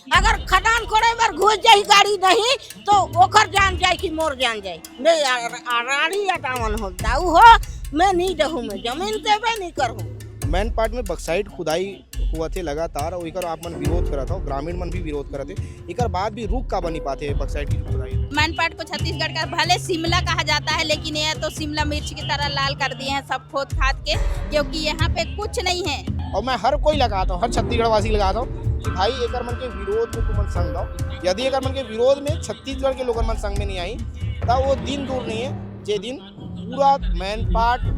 अगर खदान करे बार घुस जाई गाड़ी नहीं तो ओकर जान जाए कि मोर जान जाए। मैं रानी अटावन हो दाऊ हो, मैं नहीं रहूँ, मैं जमीन देवे नहीं करूँ। मैन पार्ट में बक्साइड खुदाई हुआ थे लगातार और एकर आप मन विरोध करा था, ग्रामीण मन भी विरोध करा थे। एकर बाद भी रुक का बनी पाते बक्साइड की खुदाई। मैनपाट को छत्तीसगढ़ का भले शिमला कहा जाता है, लेकिन यह तो शिमला मिर्च की तरह लाल कर दिए हैं सब खोद खाद के, क्योंकि यहाँ पे कुछ नहीं है। और मैं हर कोई लगाता हूँ, हर छत्तीसगढ़ वासी लगाता हूँ कि भाई एकर मन के विरोध में तुमन संग दो। यदि एकर मन के विरोध में छत्तीसगढ़ के लोगन मन संग में नहीं आई तो वो दिन दूर नहीं है जे दिन पूरा मैन पार्ट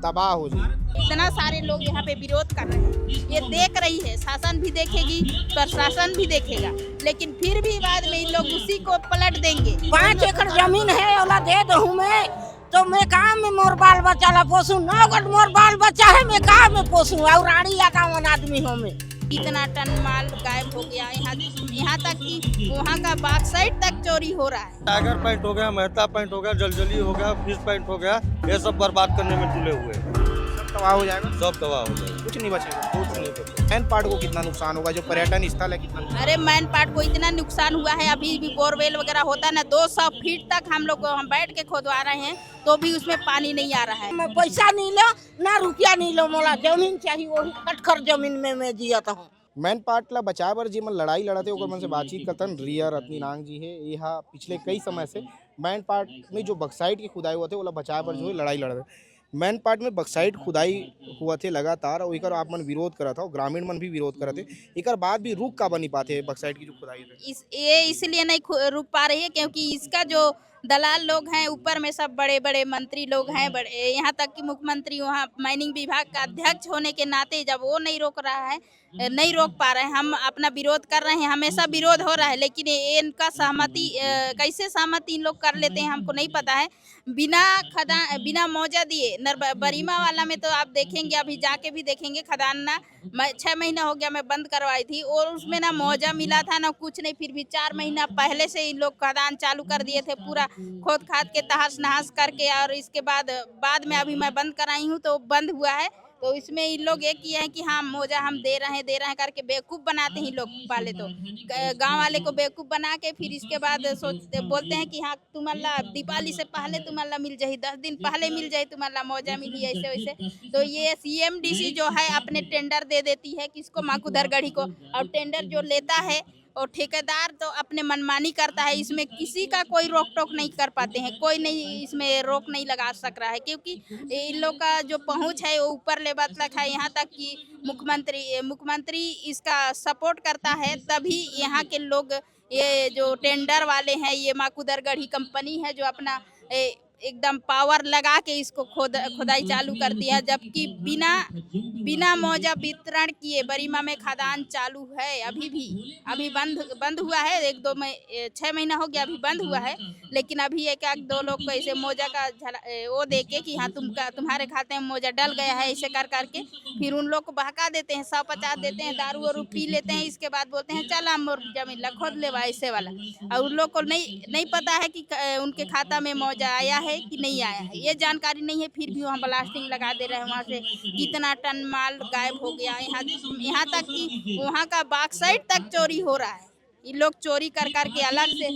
तबाह हो जाए। इतना सारे लोग यहाँ पे विरोध कर रहे हैं, ये देख रही है, शासन भी देखेगी, प्रशासन भी देखेगा, लेकिन फिर भी बाद में इन लोग उसी को पलट देंगे। 5 एकड़ जमीन है ओला दे दूँ मैं, तो मैं कहाँ में मोर बाल बच्चा ला पोसूं? 9 गो मोर बाल बच्चा है, मैं कहाँ में पोसूं? और रानी अटावन आदमी हो मैं। इतना टन माल गायब हो गया, यहाँ तक कि वहाँ का बॉक्साइट तक चोरी हो रहा है। टाइगर पॉइंट हो गया, मेहता पॉइंट हो गया, जलजली हो गया, फिश पॉइंट हो गया, ये सब बर्बाद करने में तुले हुए हैं। सब तबाह हो जाएगा, सब तबाह हो जाएगा, कुछ नहीं बचेगा। कुछ नहीं बचेगा। मैन पार्ट को कितना नुकसान होगा, जो पर्यटन स्थल है कितना? अरे मैन पार्ट को इतना नुकसान हुआ है, अभी भी बोरवेल वगैरह होता है ना, 200 फीट तक हम लोग हम बैठ के खोदवा रहे हैं तो भी उसमें पानी नहीं आ रहा है। मैं पैसा नहीं लो ना रुपया नहीं लो, मोला जमीन चाहिए, वही कटकर जमीन में मैं जियत हूँ। मैन पार्ट ला बचाए बर जी मन लड़ाई लड़ते ओकर मन से बातचीत करतन रिया रत्नी नांग जी है। यहाँ पिछले कई समय से मैन पार्ट में जो बक्साइड की खुदाई हुआ थे ओला बचाए बर जो है लड़ाई लड़ते। मैन पार्ट में बक्साइड खुदाई हुआ थे लगातार और एकर आप मन विरोध करा था, ग्रामीण मन भी विरोध करा थे। एकर बाद भी रुक का बनी पाते बक्साइड की जो खुदाई है। ये इसलिए नहीं रुक पा रही है क्योंकि इसका जो दलाल लोग हैं, ऊपर में सब बड़े बड़े मंत्री लोग हैं, बड़े यहाँ तक कि मुख्यमंत्री वहाँ माइनिंग विभाग का अध्यक्ष होने के नाते जब वो नहीं रोक रहा है, नहीं रोक पा रहे हैं, हम अपना विरोध कर रहे हैं, हमेशा विरोध हो रहा है, लेकिन ये इनका सहमति कैसे सहमति इन लोग कर लेते हैं हमको नहीं पता है। बिना मौजा दिए बरीमा वाला में तो आप देखेंगे, अभी जाके भी देखेंगे खदान ना, 6 महीना हो गया मैं बंद करवाई थी और उसमें ना मौजा मिला था ना कुछ नहीं, फिर भी 4 महीना पहले से इन लोग खदान चालू कर दिए थे, पूरा खोद खाद के तहस नहस करके, और इसके बाद में अभी मैं बंद कराई हूँ तो बंद हुआ है। तो इसमें इन लोग ये किए हैं कि हाँ मौजा हम दे रहे हैं करके बेवकूफ़ बनाते हैं लोग। पहले तो गांव वाले को बेवकूफ़ बना के फिर इसके बाद सोचते बोलते हैं कि हाँ तुम्हारा दीपावली से पहले तुम्हारा मिल जाए, 10 दिन पहले मिल जाए, तुम्हारा मौजा मिली, ऐसे वैसे। तो ये CMDC जो है अपने टेंडर दे देती है किसको, माकूधरगढ़ी को, और टेंडर जो लेता है और ठेकेदार तो अपने मनमानी करता है। इसमें किसी का कोई रोक टोक नहीं कर पाते हैं, कोई नहीं इसमें रोक नहीं लगा सक रहा है, क्योंकि इन लोग का जो पहुंच है वो ऊपर लेवल तक है। यहाँ तक कि मुख्यमंत्री इसका सपोर्ट करता है, तभी यहाँ के लोग, ये जो टेंडर वाले हैं, ये माकूधरगढ़ी कंपनी है जो अपना एकदम पावर लगा के इसको खुदाई चालू कर दिया, जबकि बिना मौजा वितरण किए बरीमा में खदान चालू है। अभी बंद हुआ है, 6 महीना हो गया अभी बंद हुआ है, लेकिन अभी एक 2 लोग को ऐसे मौजा का वो देके कि हाँ तुम्हारे खाते में मौजा डल गया है, ऐसे कर करके फिर उन लोग को बहका देते हैं, 150 देते हैं, दारू वारू पी लेते हैं, इसके बाद बोलते हैं चल हम जमीन ला खोद लेवा, ऐसे वाला। और उन लोग को नहीं पता है कि उनके खाता में मौजा आया है कि नहीं आया है, ये जानकारी नहीं है, फिर भी वहाँ ब्लास्टिंग लगा दे रहे हैं। वहाँ से कितना टन माल गायब हो गया, यहाँ तक कि वहाँ का बॉक्साइट तक चोरी हो रहा है। ये लोग चोरी कर करके अलग से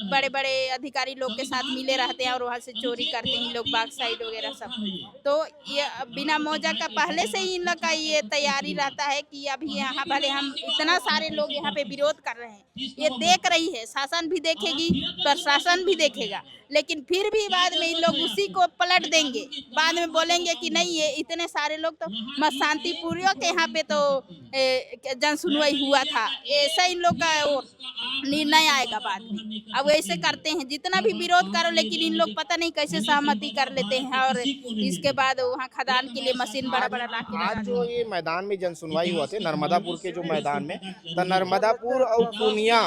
बड़े बड़े अधिकारी लोग के साथ मिले रहते हैं और वहाँ से चोरी करते हैं लोग, बॉक्साइट वगैरह सब। तो ये बिना मौजा का पहले से ही इन लोग का ये तैयारी रहता है कि अभी यहाँ भले हम इतना सारे लोग यहाँ पे विरोध कर रहे हैं, ये देख रही है, शासन भी देखेगी, प्रशासन भी देखेगा, लेकिन फिर भी बाद में इन लोग उसी को पलट देंगे। बाद में बोलेंगे कि नहीं ये इतने सारे लोग तो मत शांतिपूर्वक यहाँ पे तो जन सुनवाई हुआ था, ऐसा इन लोग का वो निर्णय आएगा बाद में। अब वैसे करते हैं, जितना भी विरोध करो, लेकिन इन लोग पता नहीं कैसे सहमति कर लेते हैं और इसके बाद वहाँ खदान के लिए मशीन बड़ा बड़ा ला के आज जो ये मैदान में जन सुनवाई हुआ थे नर्मदापुर के जो मैदान में, तो नर्मदापुर और पूर्णिया,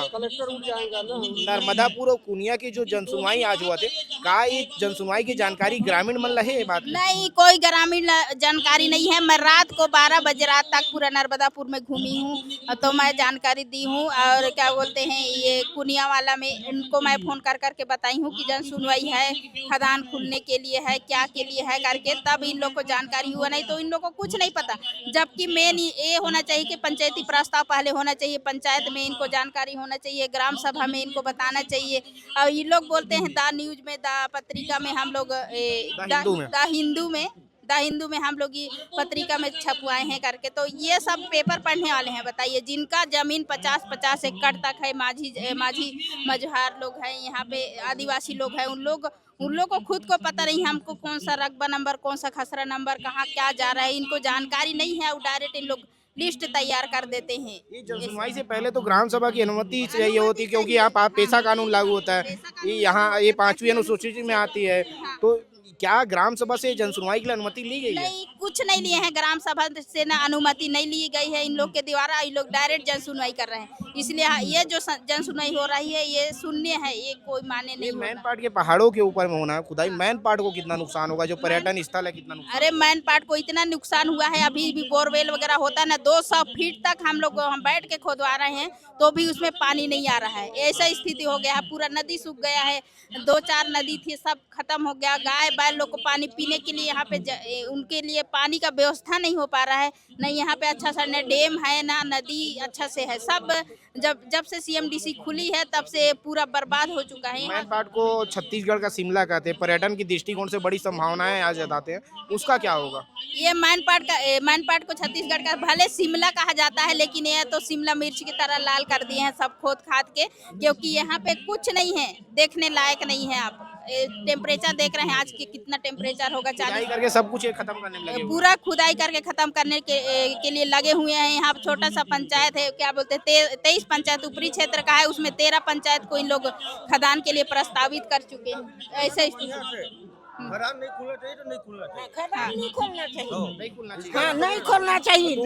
नर्मदापुर और पूर्णिया की जो जन सुनवाई आज हुआ थे, का ये जन सुनवाई की जानकारी ग्रामीण मन लहे है? बात नहीं, कोई ग्रामीण जानकारी नहीं है। मैं रात को 12 बजे रात तक पूरा नर्मदापुर में घूमी हूँ तो मैं जानकारी दी हूँ, और क्या बोलते हैं ये कुनिया वाला में उनको मैं फोन कर करके बताई हूँ कि जन सुनवाई है, खदान खुलने के लिए है, क्या के लिए है करके, तब इन लोग को जानकारी हुआ, नहीं तो इन लोग को कुछ नहीं पता। जबकि मेन ये होना चाहिए कि पंचायती प्रस्ताव पहले होना चाहिए, पंचायत में इनको जानकारी होना चाहिए, ग्राम सभा में इनको बताना चाहिए। और ये लोग बोलते हैं द न्यूज में, द पत्रिका में हम लोग द हिंदू में हम लोग ये पत्रिका में छपवाए हैं करके, तो ये सब पेपर पढ़ने वाले हैं। बताइए, जिनका जमीन 50-50 एकड़ तक है, माझी मझहार लोग हैं, यहाँ पे आदिवासी लोग हैं, उन लोग को खुद को पता नहीं हमको कौन सा रकबा नंबर, कौन सा खसरा नंबर, कहाँ क्या जा रहा है, इनको जानकारी नहीं है। डायरेक्ट इन लोग लिस्ट तैयार कर देते हैं। ये जनसुनवाई से पहले तो ग्राम सभा की अनुमति चाहिए होती, क्योंकि यहाँ पेशा कानून लागू होता है, यहाँ ये 5वीं अनुसूची में आती है। तो क्या ग्राम सभा से जनसुनवाई के लिए अनुमति ली गई है? नहीं, कुछ नहीं लिए हैं, ग्राम सभा से ना अनुमति नहीं ली गई है इन लोग के द्वारा। ये लोग डायरेक्ट जनसुनवाई कर रहे हैं, इसलिए ये जो जनसुनवाई हो रही है ये शून्य है, ये कोई माने नहीं। मैन पार्ट के पहाड़ों के ऊपर में होना है खुदाई, मैन पार्ट को कितना नुकसान होगा, जो पर्यटन स्थल है कितना नुकसान? अरे मैन पार्ट को इतना नुकसान हुआ है, अभी भी बोरवेल वगैरह होता है ना, 200 फीट तक हम बैठ के खोदवा रहे हैं तो भी उसमें पानी नहीं आ रहा है। ऐसा स्थिति हो गया है, पूरा नदी सूख गया है, 2-4 नदी थी सब खत्म हो गया। गाय बैल लोग को पानी पीने के लिए यहाँ पे उनके लिए पानी का व्यवस्था नहीं हो पा रहा है। नहीं यहाँ पे अच्छा सा न डैम है ना नदी अच्छा से है। सब जब से CMDC खुली है तब से पूरा बर्बाद हो चुका है। मैन पार्ट को छत्तीसगढ़ का शिमला कहते हैं, पर्यटन की दृष्टिकोण से बड़ी संभावनाएं आज जताते हैं, उसका क्या होगा? ये मैन पार्ट को छत्तीसगढ़ का भले शिमला कहा जाता है, लेकिन ये तो शिमला मिर्च की तरह लाल कर दिए हैं सब खोद खाद के, क्योंकि यहाँ पे कुछ नहीं है, देखने लायक नहीं है। आप टेम्परेचर देख रहे हैं आज के कितना टेम्परेचर होगा, 40 करके सब कुछ खत्म करने में लगे, पूरा खुदाई करके खत्म करने के लिए लगे हुए हैं। यहाँ छोटा सा पंचायत है, क्या बोलते हैं 23 पंचायत ऊपरी क्षेत्र का है, उसमें 13 पंचायत को इन लोग खदान के लिए प्रस्तावित कर चुके हैं। ऐसा खदान नहीं खुलना चाहिए तो नहीं खुलना चाहिए, खदान नहीं खोलना चाहिए, नहीं खुलना चाहिए। हाँ नहीं खोलना चाहिए।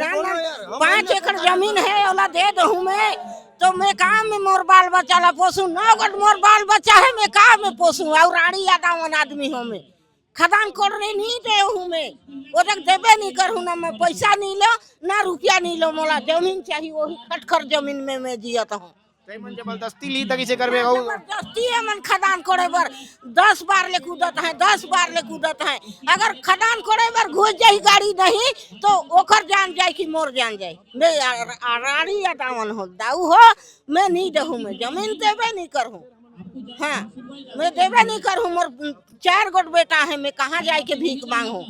5 एकड़ जमीन है ओला दे दहूँ मैं, तो मैं काम में मोर बाल बच्चा ला पोसूं, 9 गो मोर बाल बच्चा है, मैं काम में पोसूं और रानी यादावन आदमी हूँ मैं। खदान करने नहीं दे हूँ मैं, वो तक देवे नहीं करूँ ना, मैं पैसा नहीं लो ना रुपया नहीं लो, मोला जमीन चाहिए, वही खटखर जमीन में मैं जियत हूँ। जबरदस्ती ली तक इसे करबे, जबरदस्ती है मन खदान करे बर 10 बार ले कूदत है, 10 बार ले कूदत है। अगर खदान करे बर घुस जाई गाड़ी नहीं तो ओकर जान जाए कि मोर जान जाए। मैं रानी या दामन हो दाऊ हो, मैं नहीं दहूँ, मैं जमीन देवे नहीं करूँ। हाँ मैं देवे नहीं करूँ, मोर 4 गोट बेटा है, मैं कहाँ जाए के भीख मांगू,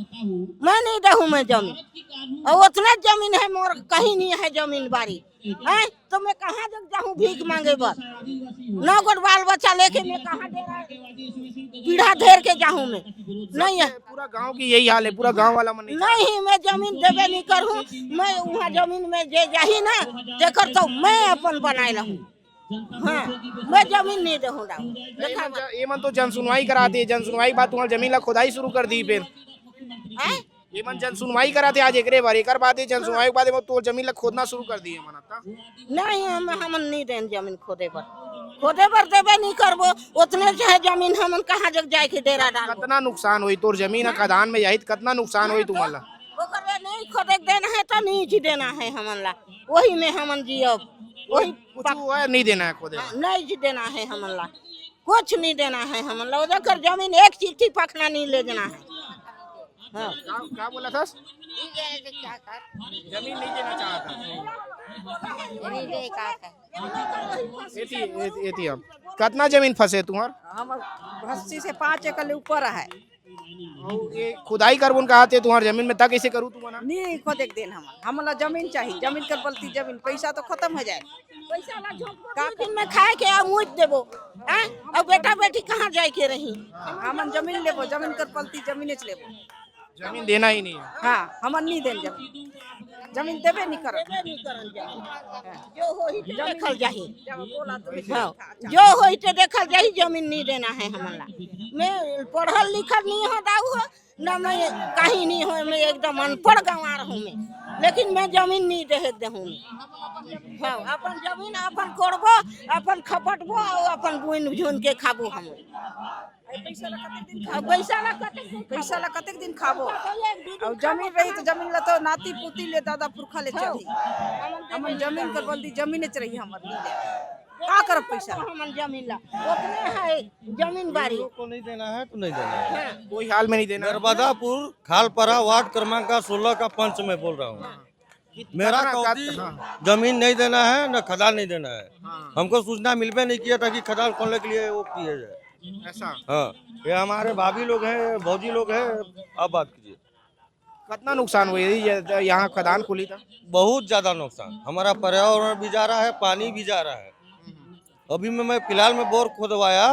मैं नहीं दहूँ मैं जमीन। और उतना जमीन है मोर, कहीं नहीं है जमीन बाड़ी है, तो मैं कहाँ जाऊँ भीख मांगे बर? 9 गोट बाल बच्चा लेके मैं कहाँ पीढ़ा घेर के जाऊँ मैं? नहीं है, पूरा गांव की यही हाल है, पूरा गांव वाला मन नहीं मैं जमीन देवे नहीं करूँ। मैं वहाँ जमीन में जे जाही ना देकर तो मैं अपन बनाए रहूँ। हाँ मैं जमीन नहीं दूँ। ये मन तो जनसुनवाई कराते, जनसुनवाई के बाद तुम्हारी जमीन ला खुदाई शुरू कर दी, फिर ये मन जनसुनवाई कराते आज एक बार, एक बात है जनसुनवाई के बाद तो जमीन ला खोदना शुरू कर दिए मन। नहीं हम नहीं दें जमीन खोदे पर देवे नहीं करबो, उतने चाहे जमीन हमन कहाँ जग जाए के डेरा डाल। कितना नुकसान हुई तोर जमीन खदान में यही कितना नुकसान हुई तुम्हारा? ओकर नहीं खोदे देना है तो नहीं जी देना है हमन ला, वही में हमन जियब, वही कुछ नहीं देना है खोदे, नहीं जी देना है हमन ला, कुछ नहीं देना है हमन ला। उधर जमीन एक चिट्ठी पखना नहीं ले देना है। हाँ क्या बोला था? जमीन नहीं देना चाहता। एती अब कितना जमीन फंसे तुम्हार? हम 80 से 5 एकड़ ऊपर है। और ये खुदाई कर उन कहा थे तुम्हारी जमीन में, तक कैसे करूँ तुम्हारा? नहीं खोदे देन हमला जमीन चाहिए, जमीन कर पलती जमीन, पैसा तो खत्म हो जाए। पैसा ला झोंक में खाए के मुझ देबो, और बेटा बेटी कहाँ जाए के रही? हमन जमीन लेबो, जमीन कर पलती जमीन लेबो, जमीन देना ही नहीं है। हाँ हमन नहीं देन जमीन, जमीन देवे नहीं कर, जो होई ते देखल जाही, हाँ जो होई ते देखल जाही, जमीन नहीं देना है हमला। मैं पढ़ल लिखल नहीं हो दाऊ हो ना, मैं कहीं नहीं हो, मैं एकदम अनपढ़ गंवार हूँ मैं, लेकिन मैं जमीन नहीं दे देहूँ। हाँ अपन जमीन अपन कोड़बो, अपन खपटबो और अपन बुन झुन के खाबो हम। पैसा ला कतेक दिन खाबो और जमीन रही तो जमीन ला तो नाती पुती ले दादा पुरखा ले चली हमन जमीन कर बल्दी जमीन च रही हमर का करब पैसा ला हमन जमीन ला उतने है जमीन बारी को नहीं देना है तो नहीं देना है। कोई हाल में नहीं देना। नर्मदापुर खालपरा वार्ड क्रमांक 16 का पंच में बोल रहा हूँ। मेरा कौदी जमीन नहीं देना है न खदान नहीं देना है। हमको सूचना मिलबे नहीं किया था कि खदान खोलने के लिए वो किया जाए। ऐसा हाँ, ये हमारे भाभी लोग हैं, भौजी लोग हैं। अब बात कीजिए। कितना नुकसान हुआ यदि यहाँ खदान खुली था? बहुत ज्यादा नुकसान, हमारा पर्यावरण भी जा रहा है, पानी भी जा रहा है। अभी मैं फिलहाल में बोर खोदवाया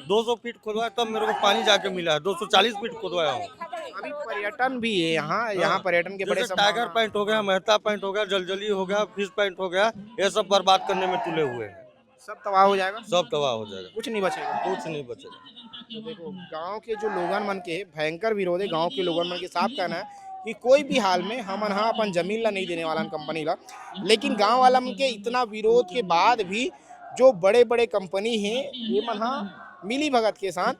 200 फीट खोदवाया तब मेरे को पानी जाके मिला है। 240 फीट खोदवाया हूँ। अभी पर्यटन भी है यहाँ पर्यटन के बड़े जैसे टाइगर पॉइंट हो गया, मेहता पॉइंट हो गया, जलजली हो गया, फिश पॉइंट हो गया, ये सब बर्बाद करने में तुले हुए हैं। सब तबाह हो जाएगा, सब तबाह हो जाएगा, कुछ नहीं बचेगा। कुछ नहीं बचेगा। तो देखो गांव के जो लोगन मन के भयंकर विरोध है, गांव के लोगन मन के साफ कहना है कि कोई भी हाल में हमन हाँ अपन जमीन ला नहीं देने वाला कंपनी ला, लेकिन गांव वाला मन के इतना विरोध के बाद भी जो बड़े बड़े कंपनी हैं ये मन हाँ मिली भगत के साथ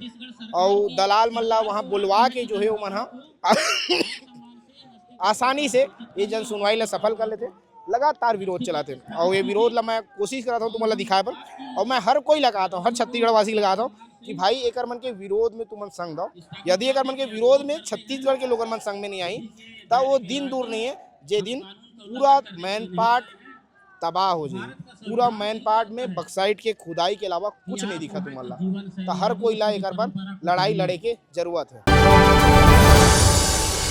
और दलाल मन ला वहाँ बुलवा के जो है वो मन हाँ आसानी से ये जन सुनवाई ला सफल कर लेते। लगातार विरोध चलाते और ये विरोध ला मैं कोशिश कराता हूँ तुम्हारा दिखाए पर, और मैं हर कोई लगाता हूँ, हर छत्तीसगढ़ वासी लगाता हूँ कि भाई एक मन के विरोध में तुम संग दो। यदि एक मन के विरोध में छत्तीसगढ़ के लोगन मन संग में नहीं आई तब वो दिन दूर नहीं है जे दिन पूरा मैन पार्ट तबाह हो जाए। पूरा मैन पार्ट में बक्साइट के खुदाई के अलावा कुछ नहीं दिखा तुम्हारा। तो हर कोई ला एक पर लड़ाई लड़े के जरूरत है।